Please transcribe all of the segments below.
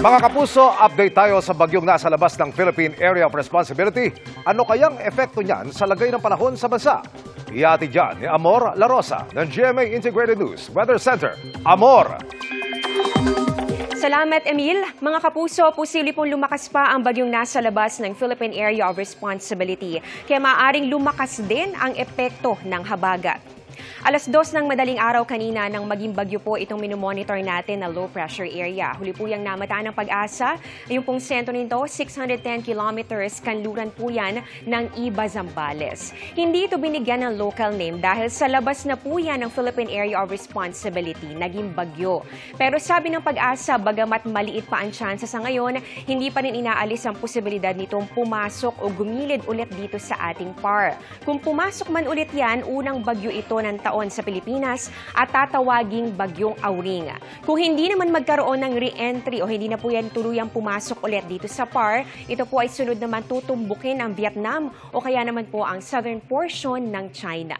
Mga kapuso, update tayo sa bagyong nasa labas ng Philippine Area of Responsibility. Ano kayang epekto niyan sa lagay ng panahon sa bansa? Iati dyan ni Amor La Rosa ng GMA Integrated News Weather Center. Amor! Salamat, Emil. Mga kapuso, posible pong lumakas pa ang bagyong nasa labas ng Philippine Area of Responsibility. Kaya maaaring lumakas din ang epekto ng habagat. Alas 2 ng madaling araw kanina nang maging bagyo po itong minomonitor natin na low pressure area. Huli po yung namataan ng Pag-asa. Yung pong sentro nito, 610 kilometers, kanluran po yan ng Iba, Zambales. Hindi ito binigyan ng local name dahil sa labas na po yan ng Philippine Area of Responsibility, naging bagyo. Pero sabi ng Pag-asa, bagamat maliit pa ang tsansa sa ngayon, hindi pa rin inaalis ang posibilidad nitong pumasok o gumilid ulit dito sa ating PAR. Kung pumasok man ulit yan, unang bagyo ito ng taon sa Pilipinas at tatawaging bagyong Auring. Kung hindi naman magkaroon ng re-entry o hindi na po yan tuluyang pumasok ulit dito sa PAR, ito po ay sunod naman tutumbukin ang Vietnam o kaya naman po ang southern portion ng China.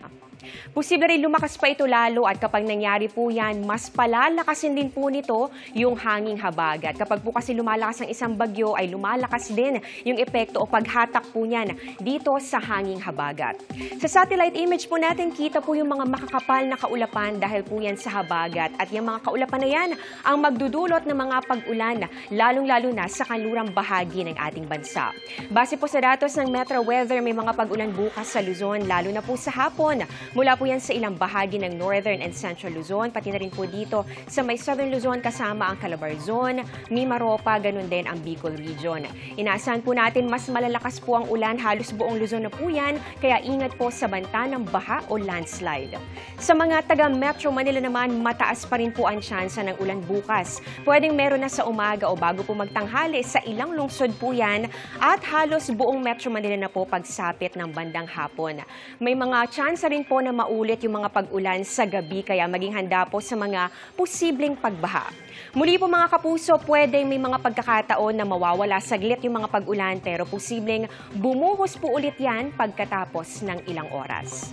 Posible rin lumakas pa ito lalo at kapag nangyari po yan, mas palalakasin din po nito yung hanging habagat. Kapag po kasi lumalakas ang isang bagyo ay lumalakas din yung epekto o paghatak po niyan dito sa hanging habagat. Sa satellite image po natin, kita po yung mga makakapal na kaulapan dahil po yan sa habagat. At yung mga kaulapan na yan ang magdudulot ng mga pag-ulan, lalong-lalo na sa kanlurang bahagi ng ating bansa. Base po sa datos ng Metro Weather, may mga pag-ulan bukas sa Luzon, lalo na po sa hapon. Mula po yan sa ilang bahagi ng Northern and Central Luzon, pati na rin po dito sa may Southern Luzon kasama ang Calabarzon, Mimaropa, ganun din ang Bicol Region. Inaasahan po natin mas malalakas po ang ulan, halos buong Luzon na po yan, kaya ingat po sa banta ng baha o landslide. Sa mga taga Metro Manila naman, mataas pa rin po ang tsansa ng ulan bukas. Pwedeng meron na sa umaga o bago po magtanghali sa ilang lungsod po yan at halos buong Metro Manila na po pagsapit ng bandang hapon. May mga tsansa rin po na maulit yung mga pag-ulan sa gabi kaya maging handa po sa mga posibleng pagbaha. Muli po mga kapuso, pwedeng may mga pagkakataon na mawawala saglit yung mga pag-ulan pero posibleng bumuhos po ulit yan pagkatapos ng ilang oras.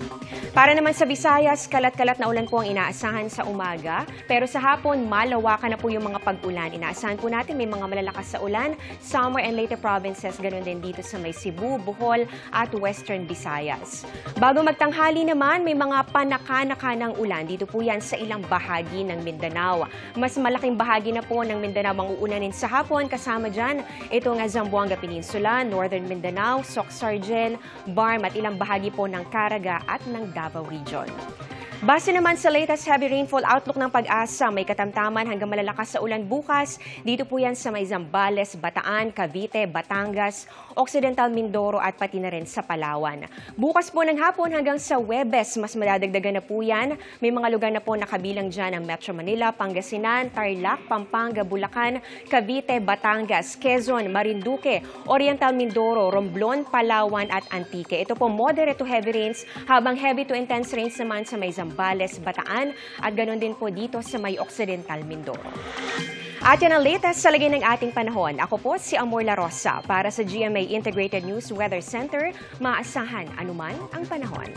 Para naman sa Visayas, kalat-kalat na ulan po ang inaasahan sa umaga pero sa hapon malawakan na po yung mga pag-ulan. Inaasahan po natin may mga malalakas sa ulan, Samar and Leyte provinces, ganoon din dito sa may Cebu, Bohol at Western Visayas. Bago magtanghali naman, may mga panaka-naka ng ulan. Dito po yan sa ilang bahagi ng Mindanao. Mas malaking bahagi na po ng Mindanao ang uunanin sa hapon. Kasama dyan, ito nga Zamboanga Peninsula, Northern Mindanao, Soc-Sargen, Barm at ilang bahagi po ng Caraga at ng Davao Region. Base naman sa latest heavy rainfall outlook ng Pag-asa, may katamtaman hanggang malalakas sa ulan bukas. Dito po yan sa may Zambales, Bataan, Cavite, Batangas, Occidental Mindoro at pati na rin sa Palawan. Bukas po ng hapon hanggang sa Huwebes, mas madadagdagan na po yan. May mga lugar na po nakabilang dyan ang Metro Manila, Pangasinan, Tarlac, Pampanga, Bulacan, Cavite, Batangas, Quezon, Marinduque, Oriental Mindoro, Romblon, Palawan at Antique. Ito po moderate to heavy rains habang heavy to intense rains naman sa may Zambales, Bataan at ganoon din po dito sa may Occidental Mindoro. At yan ang latest sa lagay ng ating panahon. Ako po si Amor La Rosa para sa GMA Integrated News Weather Center. Maasahan anuman ang panahon.